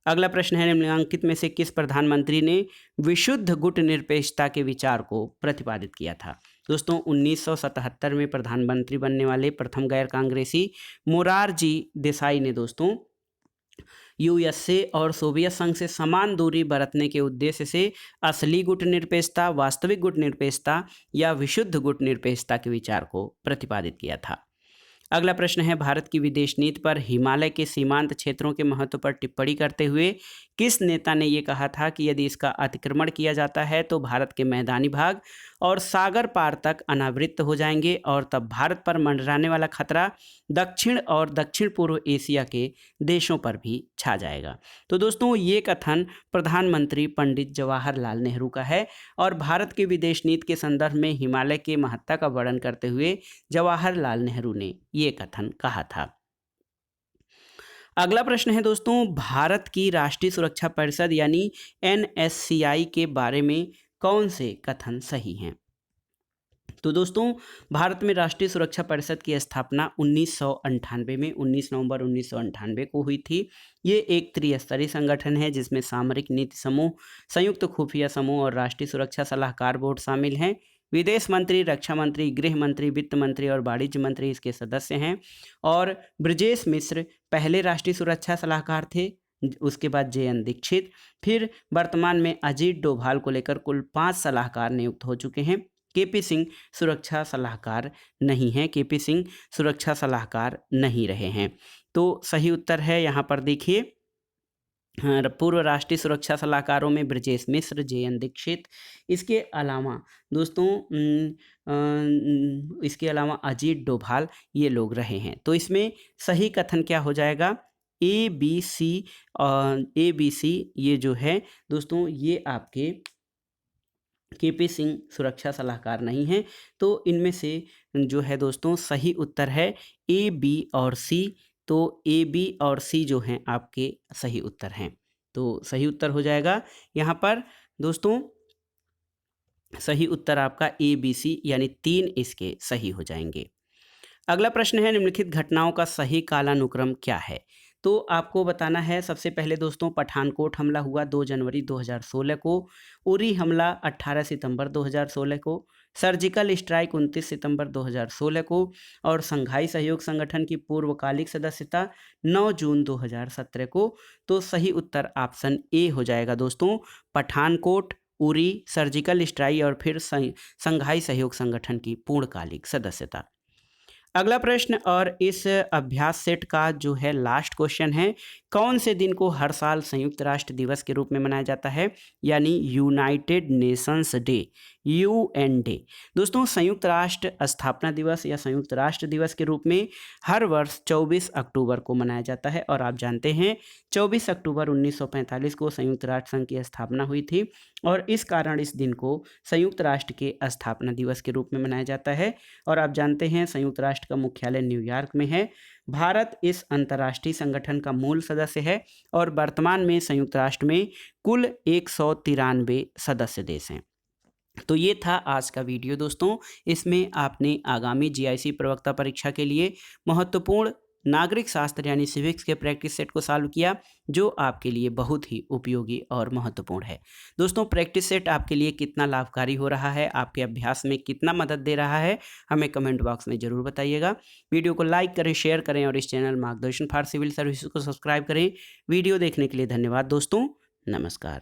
अगला प्रश्न है, निम्नलिखित में से किस प्रधानमंत्री ने विशुद्ध गुट निरपेक्षता के विचार को प्रतिपादित किया था? दोस्तों, 1977 में प्रधानमंत्री बनने वाले प्रथम गैर कांग्रेसी मोरारजी देसाई ने दोस्तों USA और सोवियत संघ से समान दूरी बरतने के उद्देश्य से असली गुट निरपेक्षता, वास्तविक गुट निरपेक्षता या विशुद्ध गुट निरपेक्षता के विचार को प्रतिपादित किया था। अगला प्रश्न है, भारत की विदेश नीति पर हिमालय के सीमांत क्षेत्रों के महत्व पर टिप्पणी करते हुए किस नेता ने ये कहा था कि यदि इसका अतिक्रमण किया जाता है तो भारत के मैदानी भाग और सागर पार तक अनावृत हो जाएंगे और तब भारत पर मंडराने वाला खतरा दक्षिण और दक्षिण पूर्व एशिया के देशों पर भी छा जाएगा। तो दोस्तों ये कथन प्रधानमंत्री पंडित जवाहरलाल नेहरू का है और भारत की विदेश नीति के संदर्भ में हिमालय के महत्ता का वर्णन करते हुए जवाहरलाल नेहरू ने ये कथन कहा था। अगला प्रश्न है दोस्तों, भारत की राष्ट्रीय सुरक्षा परिषद यानी NSCI के बारे में कौन से कथन सही हैं? तो दोस्तों भारत में राष्ट्रीय सुरक्षा परिषद की स्थापना 1998 में 19 नवंबर 1998 को हुई थी। ये एक त्रिस्तरीय संगठन है जिसमें सामरिक नीति समूह, संयुक्त खुफिया समूह और राष्ट्रीय सुरक्षा सलाहकार बोर्ड शामिल हैं। विदेश मंत्री, रक्षा मंत्री, गृह मंत्री, वित्त मंत्री और वाणिज्य मंत्री इसके सदस्य हैं। और ब्रजेश मिश्र पहले राष्ट्रीय सुरक्षा सलाहकार थे, उसके बाद JN दीक्षित, फिर वर्तमान में अजीत डोभाल को लेकर कुल 5 सलाहकार नियुक्त हो चुके हैं। KP सिंह सुरक्षा सलाहकार नहीं हैं, KP सिंह सुरक्षा सलाहकार नहीं रहे हैं। तो सही उत्तर है यहाँ पर देखिए, पूर्व राष्ट्रीय सुरक्षा सलाहकारों में ब्रजेश मिश्र, JN दीक्षित, इसके अलावा दोस्तों इसके अलावा अजीत डोभाल, ये लोग रहे हैं। तो इसमें सही कथन क्या हो जाएगा? ABC ये जो है दोस्तों ये आपके KP सिंह सुरक्षा सलाहकार नहीं हैं। तो इनमें से जो है दोस्तों सही उत्तर है A, B और C। तो A, B और C जो हैं आपके सही उत्तर हैं। तो सही उत्तर हो जाएगा यहाँ पर दोस्तों, सही उत्तर आपका A, B, C यानी 3 इसके सही हो जाएंगे। अगला प्रश्न है, निम्नलिखित घटनाओं का सही कालानुक्रम क्या है? तो आपको बताना है। सबसे पहले दोस्तों पठानकोट हमला हुआ 2 जनवरी 2016 को, उरी हमला 18 सितंबर 2016 को, सर्जिकल स्ट्राइक 29 सितंबर 2016 को और संघाई सहयोग संगठन की पूर्वकालिक सदस्यता 9 जून 2017 को। तो सही उत्तर ऑप्शन ए हो जाएगा दोस्तों, पठानकोट, उरी, सर्जिकल स्ट्राइक और फिर संघाई सहयोग संगठन की पूर्णकालिक सदस्यता। अगला प्रश्न और इस अभ्यास सेट का जो है लास्ट क्वेश्चन है, कौन से दिन को हर साल संयुक्त राष्ट्र दिवस के रूप में मनाया जाता है? यानी United Nations day, UN day. दोस्तों संयुक्त राष्ट्र स्थापना दिवस या संयुक्त राष्ट्र दिवस के रूप में हर वर्ष 24 अक्टूबर को मनाया जाता है और आप जानते हैं 24 अक्टूबर 1945 को संयुक्त राष्ट्र संघ की स्थापना हुई थी और इस कारण इस दिन को संयुक्त राष्ट्र के स्थापना दिवस के रूप में मनाया जाता है। और आप जानते हैं संयुक्त राष्ट्र का मुख्यालय न्यूयॉर्क में है। भारत इस अंतर्राष्ट्रीय संगठन का मूल सदस्य है और वर्तमान में संयुक्त राष्ट्र में कुल 193 सदस्य देश हैं। तो ये था आज का वीडियो दोस्तों। इसमें आपने आगामी GIC प्रवक्ता परीक्षा के लिए महत्वपूर्ण नागरिक शास्त्र यानी सिविक्स के प्रैक्टिस सेट को सॉल्व किया, जो आपके लिए बहुत ही उपयोगी और महत्वपूर्ण है। दोस्तों प्रैक्टिस सेट आपके लिए कितना लाभकारी हो रहा है, आपके अभ्यास में कितना मदद दे रहा है, हमें कमेंट बॉक्स में ज़रूर बताइएगा। वीडियो को लाइक करें, शेयर करें और इस चैनल मार्गदर्शन फॉर सिविल सर्विसेज को सब्सक्राइब करें। वीडियो देखने के लिए धन्यवाद दोस्तों, नमस्कार।